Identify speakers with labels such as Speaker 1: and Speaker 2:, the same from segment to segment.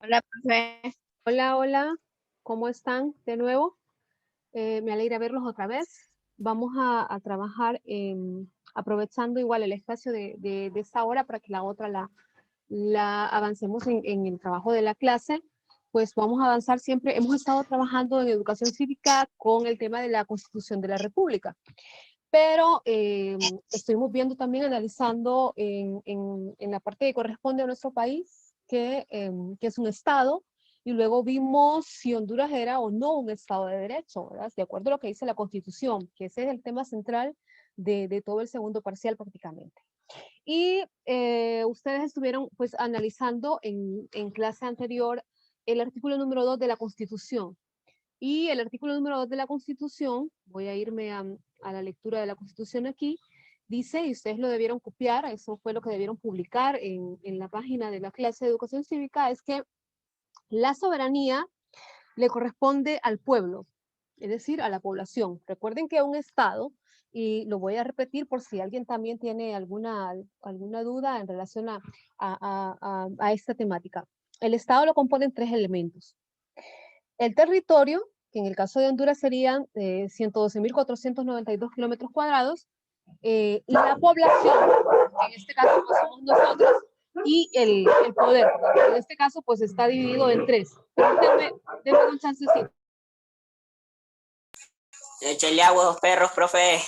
Speaker 1: Hola, profe.
Speaker 2: Hola, hola, ¿cómo están de nuevo? Me alegra verlos otra vez. Vamos a trabajar aprovechando igual el espacio de esta hora para que la otra la avancemos en el trabajo de la clase. Pues vamos a avanzar siempre. Hemos estado trabajando en educación cívica con el tema de la Constitución de la República, pero estuvimos viendo también, analizando en la parte que corresponde a nuestro país, que es un Estado, y luego vimos si Honduras era o no un Estado de Derecho, ¿verdad? De acuerdo a lo que dice la Constitución, que ese es el tema central de todo el segundo parcial prácticamente. Y ustedes estuvieron pues analizando en clase anterior el artículo número 2 de la Constitución. Y el artículo número 2 de la Constitución, voy a irme a la lectura de la Constitución aquí, dice, y ustedes lo debieron copiar, eso fue lo que debieron publicar en la página de la clase de educación cívica, es que la soberanía le corresponde al pueblo, es decir, a la población. Recuerden que un Estado, y lo voy a repetir por si alguien también tiene alguna duda en relación a esta temática. El Estado lo componen tres elementos: el territorio, que en el caso de Honduras serían 112.492 kilómetros cuadrados, la población, en este caso pues somos nosotros, y el poder, en este caso pues está dividido en tres. Denme un chancecito.
Speaker 1: Échale agua a los perros, profe.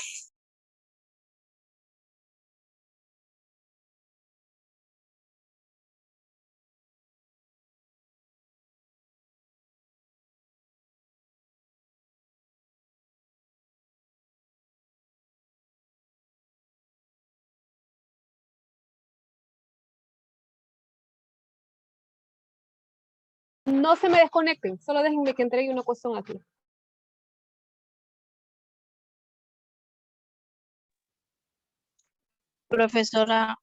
Speaker 2: No se me desconecten, solo déjenme que entregue una cuestión aquí.
Speaker 3: Profesora,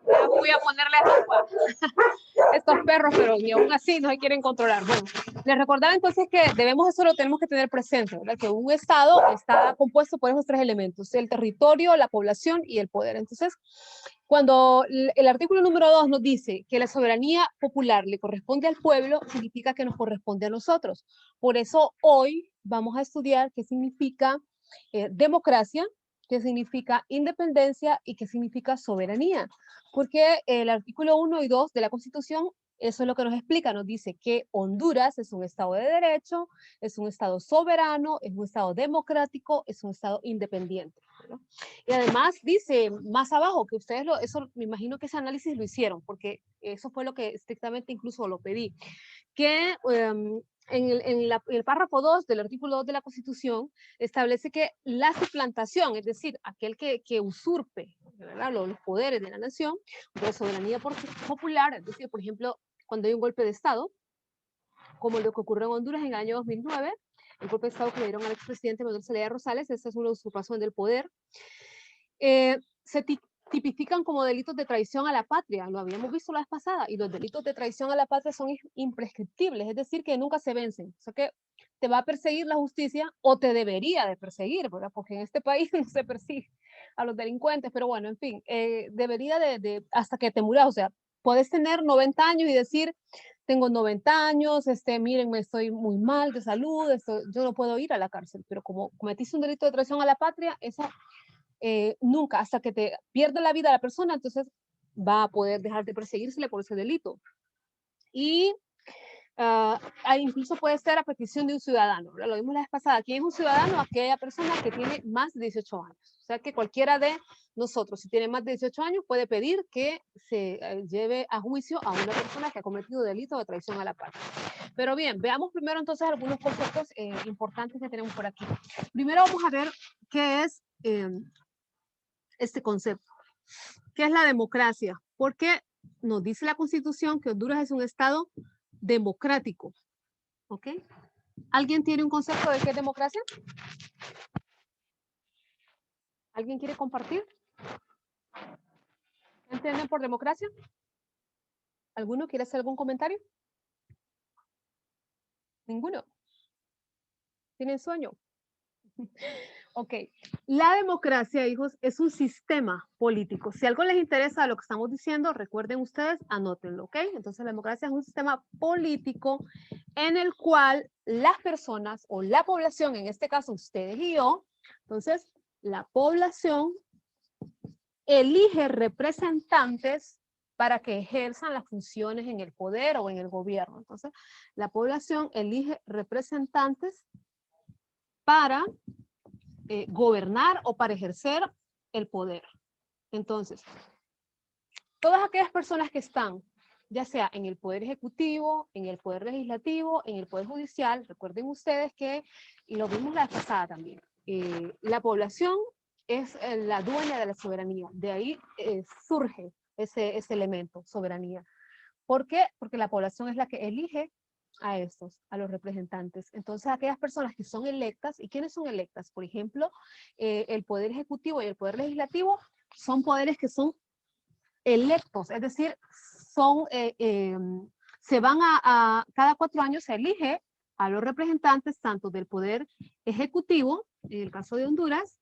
Speaker 2: Ya voy a ponerle agua. Estos perros, pero ni aún así no se quieren controlar. Bueno, les recordaba entonces que eso lo tenemos que tener presente, ¿verdad? Que un Estado está compuesto por esos tres elementos: el territorio, la población y el poder. Entonces, cuando el artículo número 2 nos dice que la soberanía popular le corresponde al pueblo, significa que nos corresponde a nosotros. Por eso hoy vamos a estudiar qué significa democracia, qué significa independencia y qué significa soberanía. Porque el artículo 1 y 2 de la Constitución, eso es lo que nos explica, nos dice que Honduras es un Estado de derecho, es un Estado soberano, es un Estado democrático, es un Estado independiente, ¿no? Y además dice más abajo, que ustedes eso me imagino que ese análisis lo hicieron, porque eso fue lo que estrictamente incluso lo pedí, que el párrafo 2 del artículo 2 de la Constitución establece que la suplantación, es decir, aquel que usurpe, ¿verdad?, los poderes de la nación, de soberanía popular, es decir, por ejemplo, cuando hay un golpe de Estado, como lo que ocurrió en Honduras en el año 2009, el golpe de Estado que le dieron al expresidente Manuel Zelaya Rosales, esa es una usurpación del poder. Se tipifican como delitos de traición a la patria, lo habíamos visto la vez pasada, y los delitos de traición a la patria son imprescriptibles, es decir, que nunca se vencen, o sea que te va a perseguir la justicia, o te debería de perseguir, ¿verdad? Porque en este país no se persigue a los delincuentes, pero bueno, en fin, debería hasta que te muras, o sea, puedes tener 90 años y decir, tengo 90 años, miren, me estoy muy mal de salud, yo no puedo ir a la cárcel, pero como cometiste un delito de traición a la patria, eso nunca, hasta que te pierda la vida la persona, entonces va a poder dejar de perseguírsele por ese delito. Y incluso puede ser a petición de un ciudadano, ¿verdad? Lo vimos la vez pasada. ¿Quién es un ciudadano? Aquella persona que tiene más de 18 años. O sea que cualquiera de nosotros, si tiene más de 18 años, puede pedir que se lleve a juicio a una persona que ha cometido delito de traición a la patria. Pero bien, veamos primero entonces algunos conceptos importantes que tenemos por aquí. Primero vamos a ver qué es este concepto. ¿Qué es la democracia? Porque nos dice la Constitución que Honduras es un estado democrático. ¿Ok? ¿Alguien tiene un concepto de qué es democracia? ¿Alguien quiere compartir? ¿Qué entienden por democracia? ¿Alguno quiere hacer algún comentario? ¿Ninguno? ¿Tienen sueño? Ok. La democracia, hijos, es un sistema político. Si algo les interesa lo que estamos diciendo, recuerden ustedes, anótenlo, ¿ok? Entonces, la democracia es un sistema político en el cual las personas o la población, en este caso ustedes y yo, entonces, la población elige representantes para que ejerzan las funciones en el poder o en el gobierno. Entonces, la población elige representantes para gobernar o para ejercer el poder. Entonces, todas aquellas personas que están, ya sea en el poder ejecutivo, en el poder legislativo, en el poder judicial, recuerden ustedes que, y lo vimos la vez pasada también, la población es la dueña de la soberanía. De ahí surge ese elemento, soberanía. ¿Por qué? Porque la población es la que elige a estos, a los representantes. Entonces, aquellas personas que son electas, ¿y quiénes son electas? Por ejemplo, el Poder Ejecutivo y el Poder Legislativo son poderes que son electos, es decir, son, se van cada 4 años se elige a los representantes tanto del Poder Ejecutivo, en el caso de Honduras,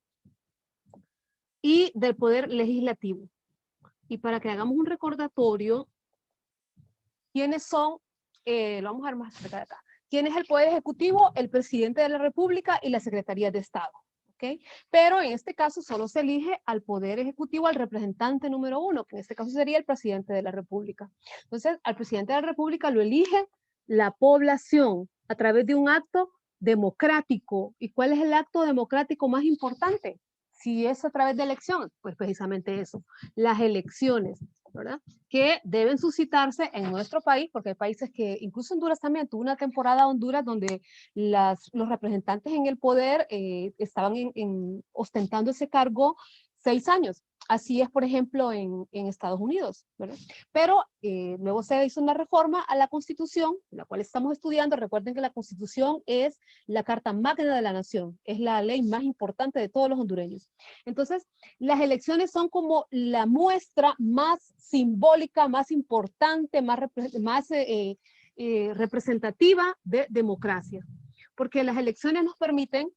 Speaker 2: y del Poder Legislativo. Y para que hagamos un recordatorio, ¿quiénes son? Lo vamos a ver más cerca de acá. ¿Quién es el Poder Ejecutivo? El Presidente de la República y la Secretaría de Estado. ¿Okay? Pero en este caso solo se elige al Poder Ejecutivo, al representante número 1, que en este caso sería el Presidente de la República. Entonces, al Presidente de la República lo elige la población a través de un acto democrático. ¿Y cuál es el acto democrático más importante? Si es a través de elección, pues precisamente eso, las elecciones, ¿verdad? Que deben suscitarse en nuestro país, porque hay países que, incluso Honduras también, tuvo una temporada Honduras donde los representantes en el poder estaban ostentando ese cargo 6 años. Así es, por ejemplo, en Estados Unidos, ¿verdad? Pero luego se hizo una reforma a la Constitución, la cual estamos estudiando. Recuerden que la Constitución es la carta magna de la nación, es la ley más importante de todos los hondureños. Entonces, las elecciones son como la muestra más simbólica, más importante, más representativa de democracia. Porque las elecciones nos permiten,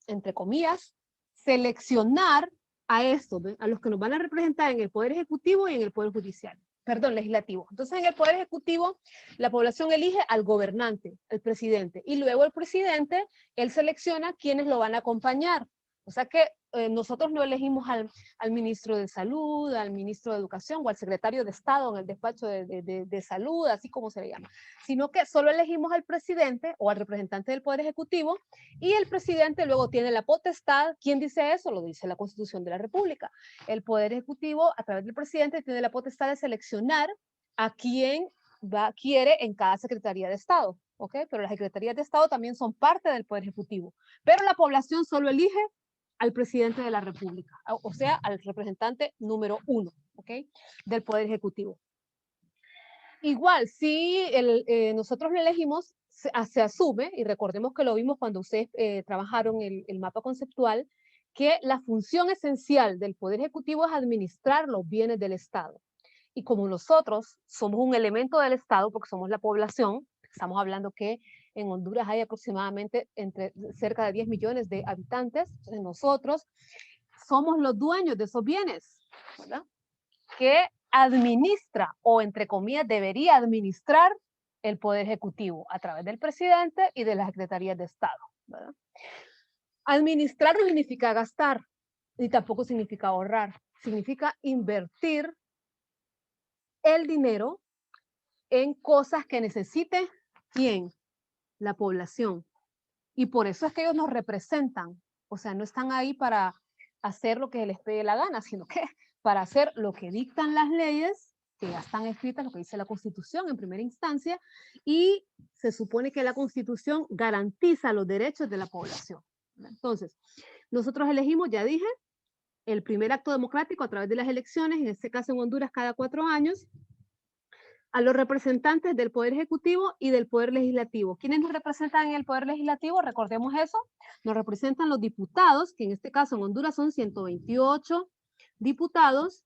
Speaker 2: entre comillas, seleccionar a estos, a los que nos van a representar en el Poder Ejecutivo y en el Poder Judicial. Perdón, legislativo. Entonces, en el Poder Ejecutivo, la población elige al gobernante, el presidente, y luego el presidente, él selecciona quiénes lo van a acompañar. O sea que nosotros no elegimos al ministro de Salud, al ministro de Educación o al secretario de Estado en el despacho de Salud, así como se le llama, sino que solo elegimos al presidente o al representante del Poder Ejecutivo, y el presidente luego tiene la potestad. ¿Quién dice eso? Lo dice la Constitución de la República. El Poder Ejecutivo, a través del presidente, tiene la potestad de seleccionar a quién quiere en cada Secretaría de Estado. ¿Ok? Pero las Secretarías de Estado también son parte del Poder Ejecutivo. Pero la población solo elige al presidente de la República, o sea, al representante número 1, ¿ok? Del Poder Ejecutivo. Igual, si nosotros lo elegimos, se asume, y recordemos que lo vimos cuando ustedes trabajaron el mapa conceptual, que la función esencial del Poder Ejecutivo es administrar los bienes del Estado. Y como nosotros somos un elemento del Estado, porque somos la población, estamos hablando que en Honduras hay aproximadamente cerca de 10 millones de habitantes, entonces nosotros somos los dueños de esos bienes, ¿verdad? Que administra, o entre comillas debería administrar, el Poder Ejecutivo a través del presidente y de las secretarías de Estado, ¿verdad? Administrar no significa gastar, ni tampoco significa ahorrar, significa invertir el dinero en cosas que necesite ¿Quién? La población. Y por eso es que ellos nos representan. O sea, no están ahí para hacer lo que les pegue la gana, sino que para hacer lo que dictan las leyes, que ya están escritas, lo que dice la Constitución en primera instancia, y se supone que la Constitución garantiza los derechos de la población. Entonces, nosotros elegimos, ya dije, el primer acto democrático a través de las elecciones, en este caso en Honduras cada 4 años, a los representantes del Poder Ejecutivo y del Poder Legislativo. ¿Quiénes nos representan en el Poder Legislativo? Recordemos eso. Nos representan los diputados, que en este caso en Honduras son 128 diputados,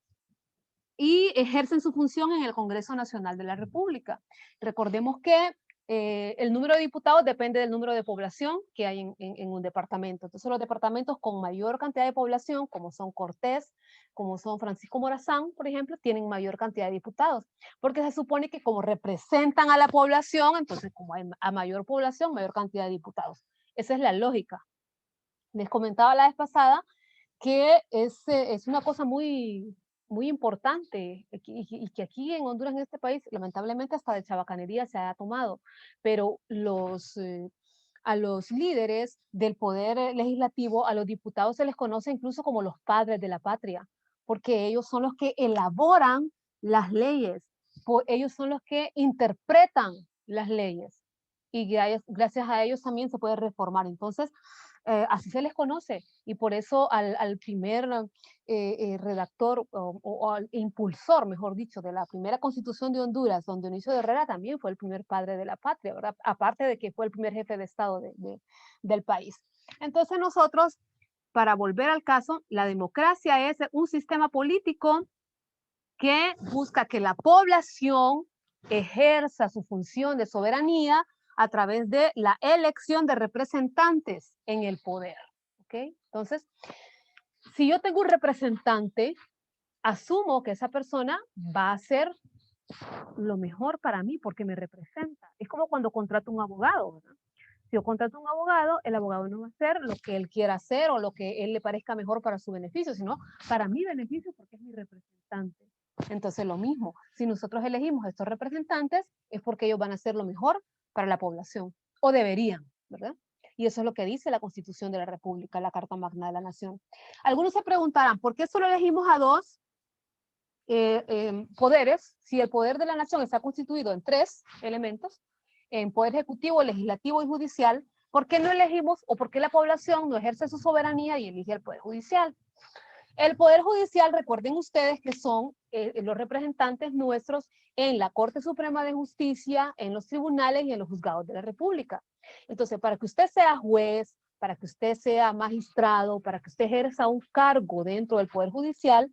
Speaker 2: y ejercen su función en el Congreso Nacional de la República. Recordemos que el número de diputados depende del número de población que hay en un departamento. Entonces, los departamentos con mayor cantidad de población, como son Cortés, como son Francisco Morazán, por ejemplo, tienen mayor cantidad de diputados, porque se supone que como representan a la población, entonces como hay a mayor población, mayor cantidad de diputados. Esa es la lógica. Les comentaba la vez pasada que es una cosa muy, muy importante y que aquí en Honduras, en este país, lamentablemente hasta de chabacanería se ha tomado, pero a los líderes del poder legislativo, a los diputados se les conoce incluso como los padres de la patria, porque ellos son los que elaboran las leyes, ellos son los que interpretan las leyes y gracias a ellos también se puede reformar. Entonces, así se les conoce y por eso al primer redactor o al impulsor, mejor dicho, de la primera constitución de Honduras, don Dionisio de Herrera, también fue el primer padre de la patria, ¿verdad? Aparte de que fue el primer jefe de Estado del país. Entonces nosotros, para volver al caso, la democracia es un sistema político que busca que la población ejerza su función de soberanía a través de la elección de representantes en el poder. ¿Okay? Entonces, si yo tengo un representante, asumo que esa persona va a hacer lo mejor para mí porque me representa. Es como cuando contrato un abogado, ¿verdad? Si yo contrato un abogado, el abogado no va a hacer lo que él quiera hacer o lo que él le parezca mejor para su beneficio, sino para mi beneficio porque es mi representante. Entonces lo mismo, si nosotros elegimos a estos representantes es porque ellos van a hacer lo mejor para la población, o deberían, ¿verdad? Y eso es lo que dice la Constitución de la República, la Carta Magna de la Nación. Algunos se preguntarán, ¿por qué solo elegimos a dos poderes si el poder de la nación está constituido en 3 elementos, en poder ejecutivo, legislativo y judicial? ¿Por qué no elegimos o por qué la población no ejerce su soberanía y elige el poder judicial? El poder judicial, recuerden ustedes que son los representantes nuestros en la Corte Suprema de Justicia, en los tribunales y en los juzgados de la República. Entonces, para que usted sea juez, para que usted sea magistrado, para que usted ejerza un cargo dentro del poder judicial,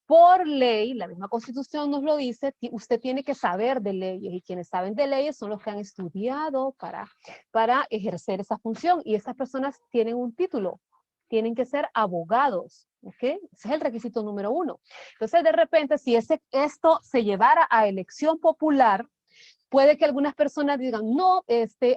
Speaker 2: por ley, la misma Constitución nos lo dice, usted tiene que saber de leyes, y quienes saben de leyes son los que han estudiado para ejercer esa función, y esas personas tienen un título, tienen que ser abogados, ¿ok? Ese es el requisito número 1. Entonces, de repente, si esto se llevara a elección popular, puede que algunas personas digan, no,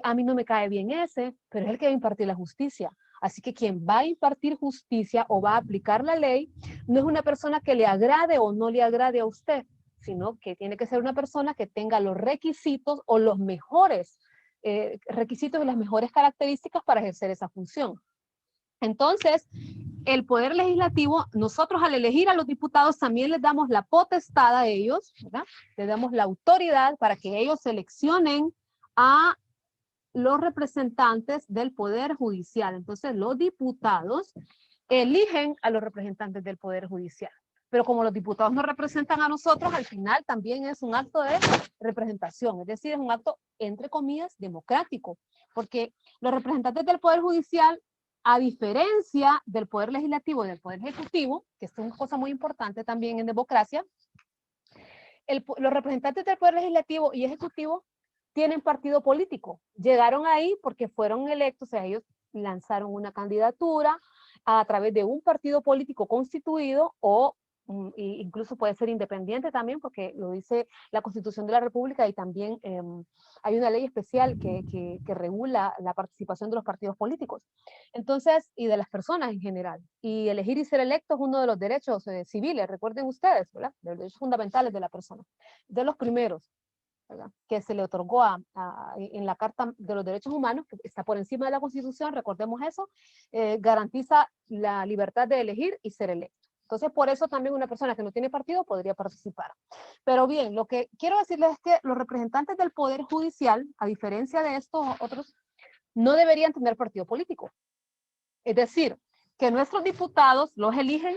Speaker 2: a mí no me cae bien ese, pero es el que va a impartir la justicia. Así que quien va a impartir justicia o va a aplicar la ley no es una persona que le agrade o no le agrade a usted, sino que tiene que ser una persona que tenga los requisitos o los mejores requisitos y las mejores características para ejercer esa función. Entonces, el poder legislativo, nosotros al elegir a los diputados también les damos la potestad a ellos, ¿verdad? Les damos la autoridad para que ellos seleccionen a los representantes del Poder Judicial. Entonces, los diputados eligen a los representantes del Poder Judicial. Pero como los diputados nos representan a nosotros, al final también es un acto de representación, es decir, es un acto, entre comillas, democrático, porque los representantes del Poder Judicial, a diferencia del Poder Legislativo y del Poder Ejecutivo, que es una cosa muy importante también en democracia, los representantes del Poder Legislativo y Ejecutivo tienen partido político. Llegaron ahí porque fueron electos, o sea, ellos lanzaron una candidatura a través de un partido político constituido o incluso puede ser independiente también, porque lo dice la Constitución de la República, y también hay una ley especial que regula la participación de los partidos políticos. Entonces, y de las personas en general. Y elegir y ser electo es uno de los derechos civiles, recuerden ustedes, ¿verdad? De los derechos fundamentales de la persona. De los primeros. ¿verdad?, que se le otorgó en la Carta de los Derechos Humanos, que está por encima de la Constitución, recordemos eso, garantiza la libertad de elegir y ser electo. Entonces, por eso también una persona que no tiene partido podría participar. Pero bien, lo que quiero decirles es que los representantes del Poder Judicial, a diferencia de estos otros, no deberían tener partido político. Es decir, que nuestros diputados los eligen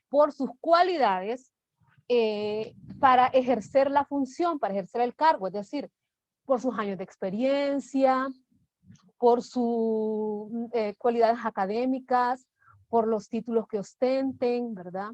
Speaker 2: por sus cualidades para ejercer la función, para ejercer el cargo, es decir, por sus años de experiencia, por sus cualidades académicas, por los títulos que ostenten, ¿verdad?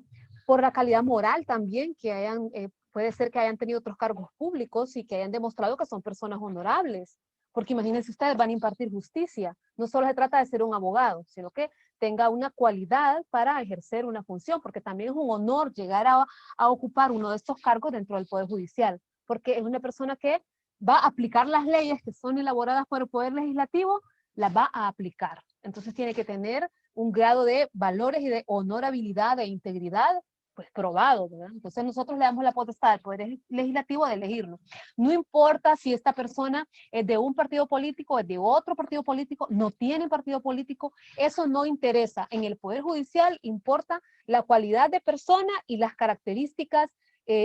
Speaker 2: Por la calidad moral también, que hayan, puede ser que hayan tenido otros cargos públicos y que hayan demostrado que son personas honorables. Porque imagínense ustedes, van a impartir justicia. No solo se trata de ser un abogado, sino que tenga una cualidad para ejercer una función, porque también es un honor llegar a ocupar uno de estos cargos dentro del Poder Judicial, porque es una persona que va a aplicar las leyes que son elaboradas por el Poder Legislativo, las va a aplicar. Entonces tiene que tener un grado de valores y de honorabilidad, de integridad, pues probado, ¿verdad? Entonces nosotros le damos la potestad al Poder Legislativo de elegirlo. No importa si esta persona es de un partido político, es de otro partido político, no tiene partido político, eso no interesa. En el Poder Judicial importa la cualidad de persona y las características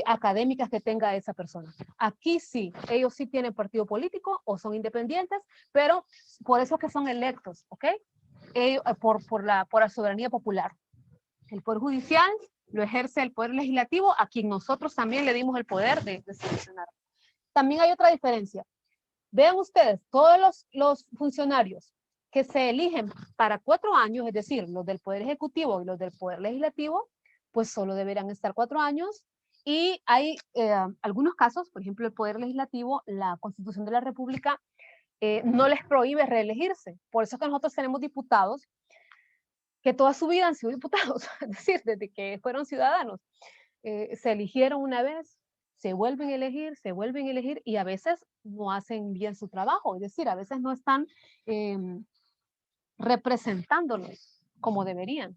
Speaker 2: académicas que tenga esa persona. Aquí sí, ellos sí tienen partido político o son independientes, pero por eso que son electos, ¿ok? Por la soberanía popular. El Poder Judicial lo ejerce el Poder Legislativo, a quien nosotros también le dimos el poder de seleccionar. También hay otra diferencia. Vean ustedes, todos los funcionarios que se eligen para 4 años, es decir, los del Poder Ejecutivo y los del Poder Legislativo, pues solo deberán estar 4 años. Y hay algunos casos, por ejemplo, el Poder Legislativo, la Constitución de la República no les prohíbe reelegirse. Por eso es que nosotros tenemos diputados que toda su vida han sido diputados, es decir, desde que fueron ciudadanos. Se eligieron una vez, se vuelven a elegir y a veces no hacen bien su trabajo, es decir, a veces no están representándonos como deberían.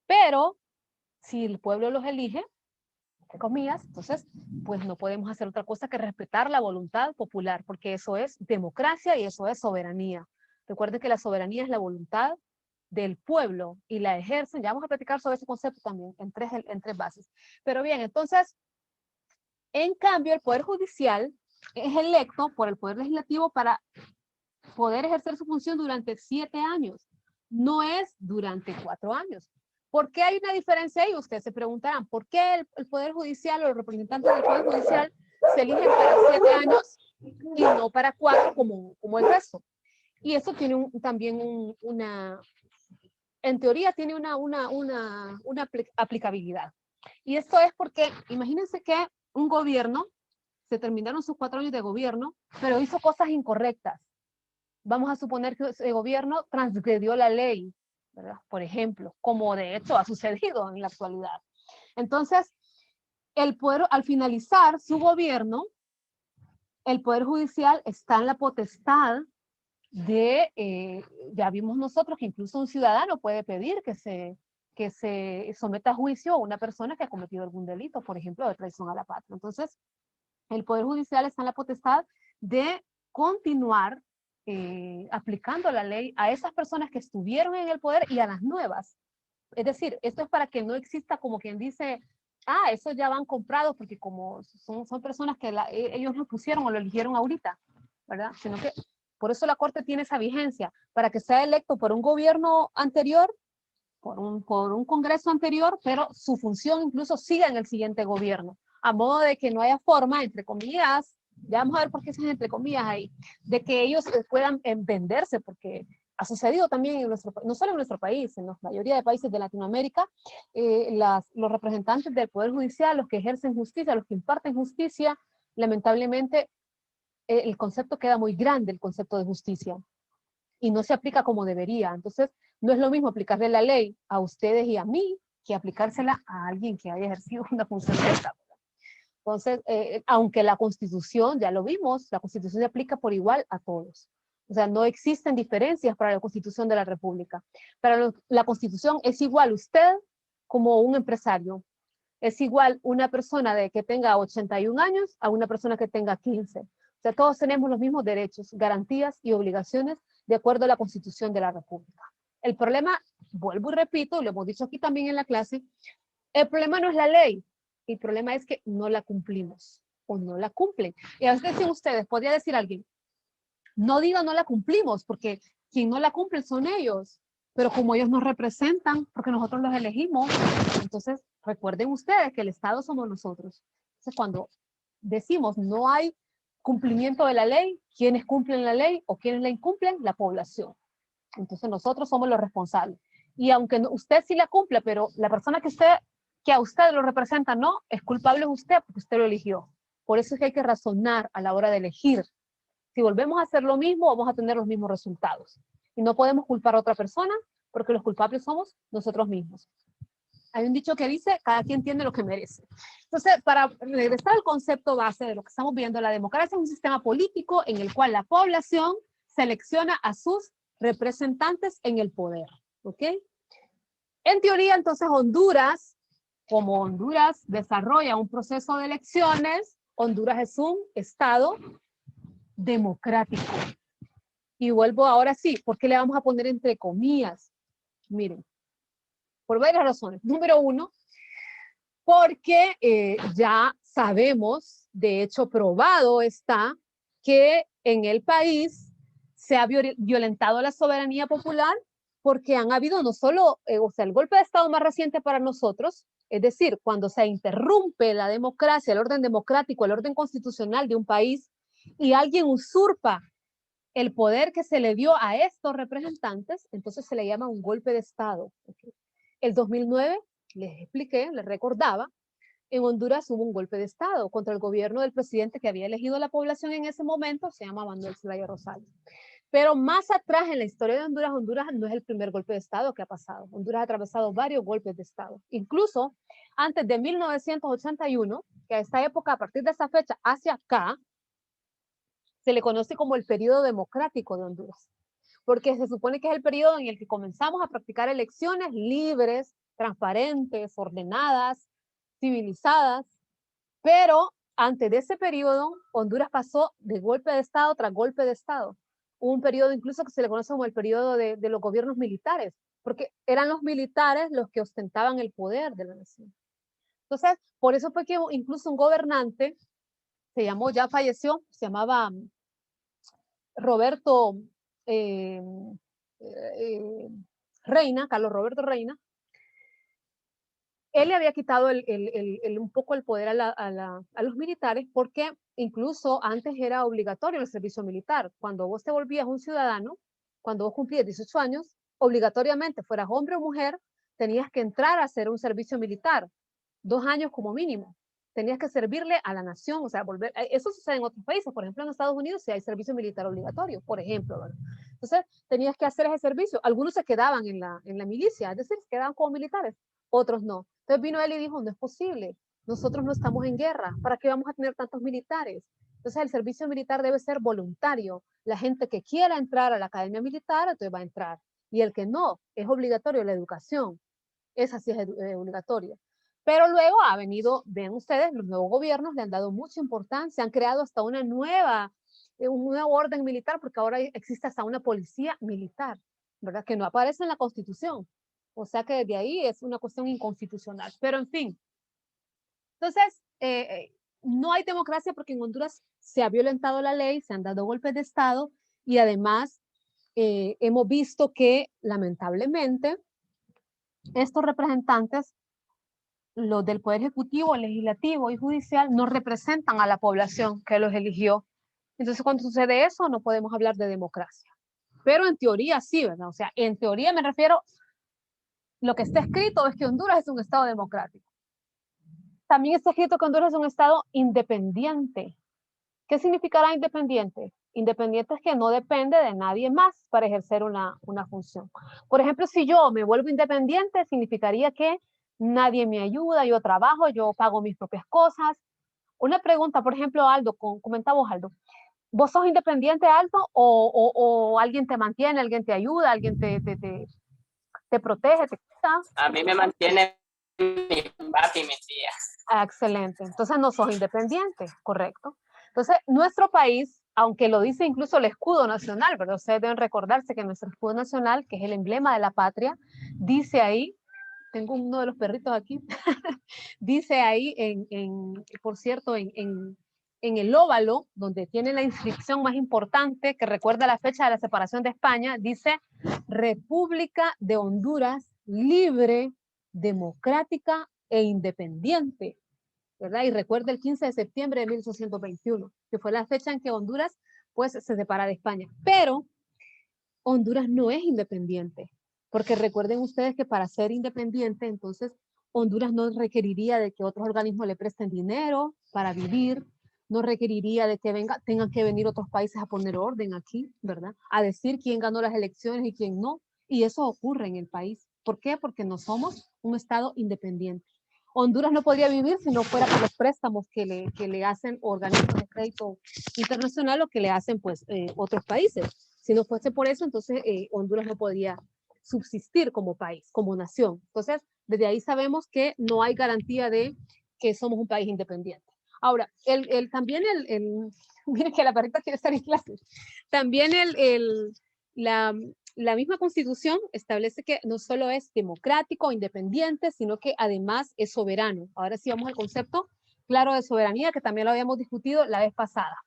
Speaker 2: Pero si el pueblo los elige, entre comillas, entonces pues no podemos hacer otra cosa que respetar la voluntad popular, porque eso es democracia y eso es soberanía. Recuerden que la soberanía es la voluntad del pueblo y la ejercen. Ya vamos a platicar sobre ese concepto también en tres bases. Pero bien, entonces, en cambio, el Poder Judicial es electo por el Poder Legislativo para poder ejercer su función durante 7 años. No es durante 4 años. ¿Por qué hay una diferencia ahí? Ustedes se preguntarán, ¿por qué el Poder Judicial o los representantes del Poder Judicial se eligen para 7 años y no para 4 como el resto? Y eso tiene también en teoría tiene una aplicabilidad. Y esto es porque, imagínense que un gobierno, se terminaron sus 4 años de gobierno, pero hizo cosas incorrectas. Vamos a suponer que ese gobierno transgredió la ley, ¿verdad? Por ejemplo, como de hecho ha sucedido en la actualidad. Entonces, el poder, al finalizar su gobierno, el Poder Judicial está en la potestad ya vimos nosotros que incluso un ciudadano puede pedir que se someta a juicio a una persona que ha cometido algún delito, por ejemplo, de traición a la patria. Entonces, el Poder Judicial está en la potestad de continuar aplicando la ley a esas personas que estuvieron en el poder y a las nuevas. Es decir, esto es para que no exista como quien dice, esos ya van comprados porque como son personas que ellos lo pusieron o lo eligieron ahorita, ¿verdad? Sino que por eso la Corte tiene esa vigencia, para que sea electo por un gobierno anterior, por un Congreso anterior, pero su función incluso siga en el siguiente gobierno, a modo de que no haya forma, entre comillas, ya vamos a ver por qué son entre comillas ahí, de que ellos puedan venderse, porque ha sucedido también en no solo en nuestro país, en la mayoría de países de Latinoamérica, los representantes del Poder Judicial, los que ejercen justicia, los que imparten justicia, lamentablemente el concepto queda muy grande, el concepto de justicia, y no se aplica como debería. Entonces, no es lo mismo aplicarle la ley a ustedes y a mí que aplicársela a alguien que haya ejercido una función de esta. Entonces, aunque la Constitución, ya lo vimos, la Constitución se aplica por igual a todos. O sea, no existen diferencias para la Constitución de la República. Para la Constitución es igual usted como un empresario. Es igual una persona que tenga 81 años a una persona que tenga 15. sea, todos tenemos los mismos derechos, garantías y obligaciones de acuerdo a la Constitución de la República. El problema, vuelvo y repito, lo hemos dicho aquí también en la clase, el problema no es la ley, el problema es que no la cumplimos o no la cumplen. Y a veces dicen ustedes, podría decir alguien, no diga no la cumplimos, porque quien no la cumple son ellos, pero como ellos nos representan, porque nosotros los elegimos, entonces recuerden ustedes que el Estado somos nosotros. Entonces cuando decimos no hay cumplimiento de la ley, ¿quiénes cumplen la ley o quiénes la incumplen? La población. Entonces nosotros somos los responsables. Y aunque usted sí la cumple, pero la persona que a usted lo representa no, es culpable usted porque usted lo eligió. Por eso es que hay que razonar a la hora de elegir. Si volvemos a hacer lo mismo, vamos a tener los mismos resultados. Y no podemos culpar a otra persona porque los culpables somos nosotros mismos. Hay un dicho que dice, cada quien tiene lo que merece. Entonces, para regresar al concepto base de lo que estamos viendo, la democracia es un sistema político en el cual la población selecciona a sus representantes en el poder. ¿Ok? En teoría, entonces, Honduras, como Honduras desarrolla un proceso de elecciones, Honduras es un estado democrático. Y vuelvo ahora sí, ¿por qué le vamos a poner entre comillas? Miren, por varias razones. Número uno, porque ya sabemos, de hecho probado está, que en el país se ha violentado la soberanía popular porque han habido no solo, o sea, el golpe de Estado más reciente para nosotros, es decir, cuando se interrumpe la democracia, el orden democrático, el orden constitucional de un país y alguien usurpa el poder que se le dio a estos representantes, entonces se le llama un golpe de Estado. ¿Okay? El 2009, les expliqué, les recordaba, en Honduras hubo un golpe de Estado contra el gobierno del presidente que había elegido la población en ese momento, se llama Manuel Zelaya Rosales. Pero más atrás en la historia de Honduras, Honduras no es el primer golpe de Estado que ha pasado. Honduras ha atravesado varios golpes de Estado. Incluso antes de 1981, que a esta época, a partir de esa fecha hacia acá, se le conoce como el periodo democrático de Honduras, porque se supone que es el periodo en el que comenzamos a practicar elecciones libres, transparentes, ordenadas, civilizadas, pero antes de ese periodo, Honduras pasó de golpe de Estado tras golpe de Estado. Hubo un periodo incluso que se le conoce como el periodo de los gobiernos militares, porque eran los militares los que ostentaban el poder de la nación. Entonces, por eso fue que incluso un gobernante, se llamó, ya falleció, se llamaba Roberto eh, eh, Reina, Carlos Roberto Reina, él le había quitado un poco el poder a los militares porque incluso antes era obligatorio el servicio militar. Cuando vos te volvías un ciudadano, cuando vos cumplías 18 años, obligatoriamente, fueras hombre o mujer, tenías que entrar a hacer un servicio militar, 2 años como mínimo. Tenías que servirle a la nación, o sea, volver. Eso sucede en otros países, por ejemplo, en Estados Unidos sí hay servicio militar obligatorio, por ejemplo, ¿verdad? Entonces, tenías que hacer ese servicio. Algunos se quedaban en la milicia, es decir, se quedaban como militares, otros no. Entonces vino él y dijo, no es posible, nosotros no estamos en guerra, ¿para qué vamos a tener tantos militares? Entonces el servicio militar debe ser voluntario. La gente que quiera entrar a la academia militar, entonces va a entrar. Y el que no, es obligatorio la educación. Esa sí es obligatoria. Pero luego ha venido, ven ustedes, los nuevos gobiernos le han dado mucha importancia, han creado hasta un nuevo orden militar, porque ahora existe hasta una policía militar, ¿verdad? Que no aparece en la Constitución. O sea que desde ahí es una cuestión inconstitucional. Pero en fin, entonces, no hay democracia porque en Honduras se ha violentado la ley, se han dado golpes de Estado y además hemos visto que lamentablemente estos representantes, los del Poder Ejecutivo, Legislativo y Judicial, no representan a la población que los eligió. Entonces, cuando sucede eso, no podemos hablar de democracia. Pero en teoría sí, ¿verdad? O sea, en teoría me refiero, lo que está escrito es que Honduras es un Estado democrático. También está escrito que Honduras es un Estado independiente. ¿Qué significará independiente? Independiente es que no depende de nadie más para ejercer una función. Por ejemplo, si yo me vuelvo independiente, significaría que nadie me ayuda, yo trabajo, yo pago mis propias cosas. Una pregunta, por ejemplo, Aldo, comentamos Aldo, ¿vos sos independiente, Aldo, o alguien te mantiene, alguien te ayuda, alguien te protege, te cuida?
Speaker 1: A mí me mantiene mi papi y mi tía.
Speaker 2: Excelente. Entonces no sos independiente, correcto. Entonces, nuestro país, aunque lo dice incluso el escudo nacional, pero ustedes deben recordarse que nuestro escudo nacional, que es el emblema de la patria, dice ahí, tengo uno de los perritos aquí, dice ahí, por cierto, en el óvalo, donde tiene la inscripción más importante, que recuerda la fecha de la separación de España, dice República de Honduras libre, democrática e independiente, ¿verdad? Y recuerda el 15 de septiembre de 1821, que fue la fecha en que Honduras pues se separa de España. Pero Honduras no es independiente, porque recuerden ustedes que para ser independiente, entonces Honduras no requeriría de que otros organismos le presten dinero para vivir, no requeriría de que tengan que venir otros países a poner orden aquí, ¿verdad? A decir quién ganó las elecciones y quién no. Y eso ocurre en el país. ¿Por qué? Porque no somos un Estado independiente. Honduras no podría vivir si no fuera por los préstamos que le hacen organismos de crédito internacional o que le hacen pues otros países. Si no fuese por eso, entonces Honduras no podría subsistir como país, como nación. Entonces, desde ahí sabemos que no hay garantía de que somos un país independiente. Ahora, también miren que la perrita quiere estar en clase. También la misma Constitución establece que no solo es democrático o independiente, sino que además es soberano. Ahora sí vamos al concepto claro de soberanía, que también lo habíamos discutido la vez pasada.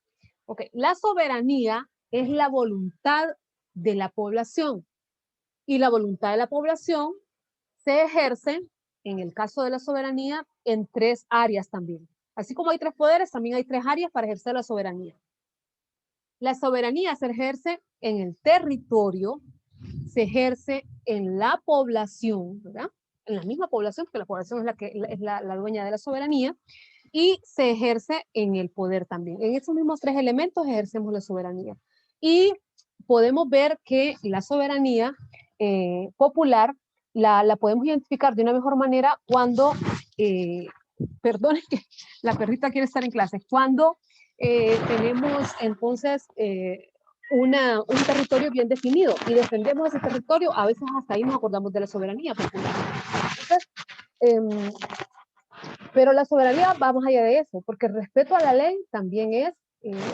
Speaker 2: Okay. La soberanía es la voluntad de la población, y la voluntad de la población se ejerce, en el caso de la soberanía, en tres áreas también. Así como hay tres poderes, también hay tres áreas para ejercer la soberanía. La soberanía se ejerce en el territorio, se ejerce en la población, ¿verdad? En la misma población, porque la población es la dueña de la soberanía, y se ejerce en el poder también. En esos mismos tres elementos ejercemos la soberanía. Y podemos ver que la soberanía popular la podemos identificar de una mejor manera cuando, perdón, que la perrita quiere estar en clase, cuando tenemos entonces un territorio bien definido y defendemos ese territorio, a veces hasta ahí nos acordamos de la soberanía popular. Entonces, pero la soberanía va más allá de eso, porque el respeto a la ley también es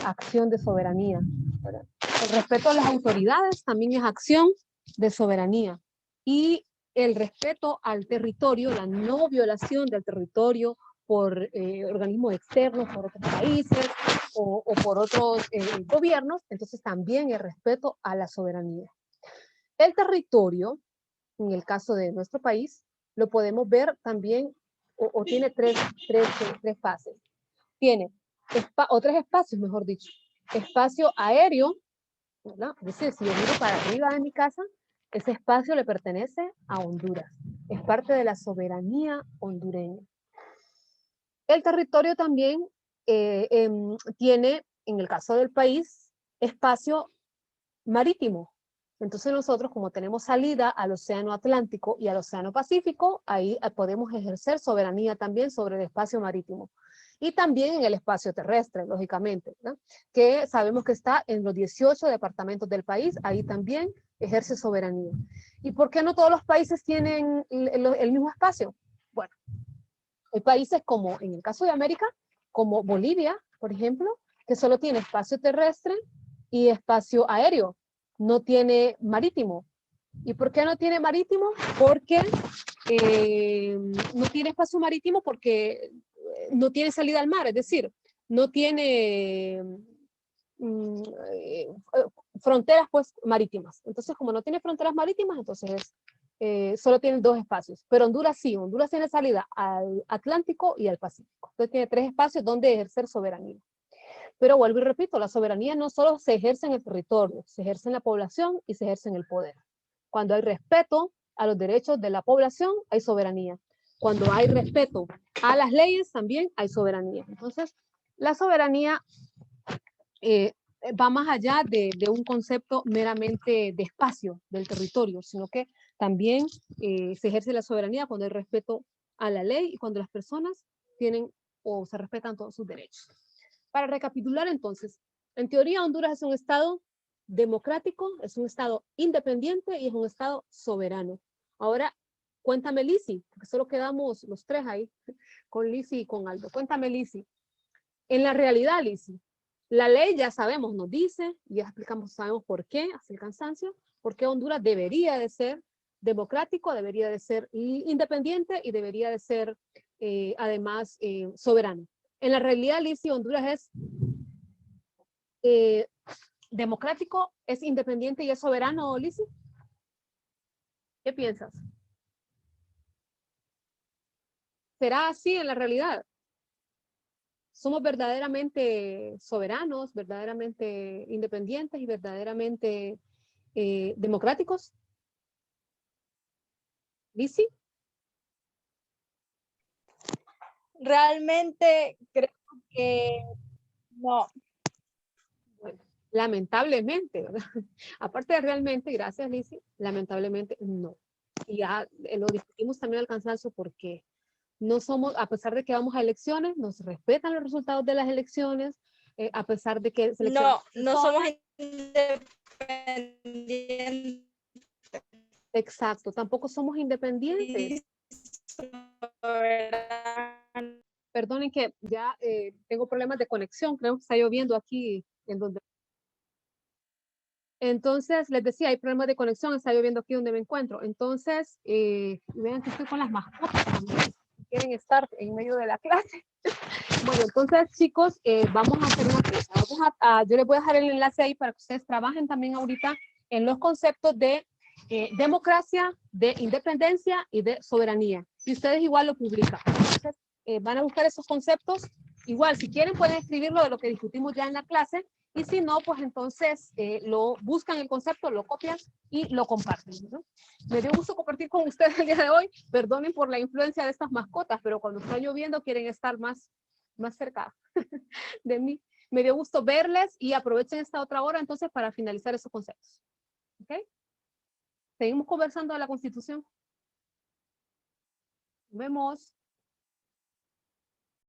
Speaker 2: acción de soberanía, ¿verdad? El respeto a las autoridades también es acción de soberanía. Y el respeto al territorio, la no violación del territorio por organismos externos, por otros países o por otros gobiernos, entonces también el respeto a la soberanía. El territorio, en el caso de nuestro país, lo podemos ver también, o tiene tres fases. Tiene, o tres espacios, mejor dicho. Espacio aéreo, ¿verdad? Es decir, si yo miro para arriba de mi casa, ese espacio le pertenece a Honduras. Es parte de la soberanía hondureña. El territorio también tiene, en el caso del país, espacio marítimo. Entonces nosotros, como tenemos salida al Océano Atlántico y al Océano Pacífico, ahí podemos ejercer soberanía también sobre el espacio marítimo. Y también en el espacio terrestre, lógicamente, ¿no? Que sabemos que está en los 18 departamentos del país, ahí también ejerce soberanía. ¿Y por qué no todos los países tienen el mismo espacio? Bueno, hay países como, en el caso de América, como Bolivia, por ejemplo, que solo tiene espacio terrestre y espacio aéreo, no tiene marítimo. ¿Y por qué no tiene marítimo? Porque no tiene espacio marítimo porque no tiene salida al mar, es decir, no tiene fronteras pues marítimas. Entonces, como no tiene fronteras marítimas, entonces solo tienen dos espacios. Pero Honduras sí, Honduras tiene salida al Atlántico y al Pacífico. Entonces tiene tres espacios donde ejercer soberanía. Pero vuelvo y repito, la soberanía no solo se ejerce en el territorio, se ejerce en la población y se ejerce en el poder. Cuando hay respeto a los derechos de la población, hay soberanía. Cuando hay respeto a las leyes, también hay soberanía. Entonces, la soberanía va más allá de un concepto meramente de espacio del territorio, sino que también se ejerce la soberanía cuando hay respeto a la ley y cuando las personas tienen o se respetan todos sus derechos. Para recapitular entonces, en teoría Honduras es un estado democrático, es un estado independiente y es un estado soberano. Ahora, cuéntame Lizzy, porque solo quedamos los tres ahí, con Lizzy y con Aldo. Cuéntame Lizzy, en la realidad Lizzy, La ley ya sabemos, nos dice, ya explicamos, sabemos por qué, hasta el cansancio, por qué Honduras debería de ser democrático, debería de ser independiente y debería de ser además soberano. En la realidad, Lizy, Honduras es democrático, es independiente y es soberano, Lizy. ¿Qué piensas? ¿Será así en la realidad? ¿Somos verdaderamente soberanos, verdaderamente independientes y verdaderamente democráticos? ¿Lizy?
Speaker 3: Realmente creo que no.
Speaker 2: Bueno, lamentablemente, ¿verdad? Aparte de realmente, gracias Lizy, lamentablemente no. Y ya lo discutimos también al cansancio porque no somos, a pesar de que vamos a elecciones, nos respetan los resultados de las elecciones, a pesar de que
Speaker 3: No somos independientes.
Speaker 2: Exacto, tampoco somos independientes. Perdonen que ya tengo problemas de conexión, creo que está lloviendo aquí en donde. Entonces, les decía, hay problemas de conexión, está lloviendo aquí donde me encuentro. Entonces, vean que estoy con las mascotas también, quieren estar en medio de la clase. Bueno, entonces, chicos, vamos a hacer una cosa. Yo les voy a dejar el enlace ahí para que ustedes trabajen también ahorita en los conceptos de democracia, de independencia y de soberanía. Y ustedes igual lo publican. Entonces, van a buscar esos conceptos. Igual, si quieren, pueden escribirlo de lo que discutimos ya en la clase. Y si no, pues entonces lo buscan el concepto, lo copian y lo comparten, ¿no? Me dio gusto compartir con ustedes el día de hoy. Perdonen por la influencia de estas mascotas, pero cuando está lloviendo quieren estar más cerca de mí. Me dio gusto verles y aprovechen esta otra hora entonces para finalizar esos conceptos. ¿Ok? Seguimos conversando de la Constitución. Nos vemos.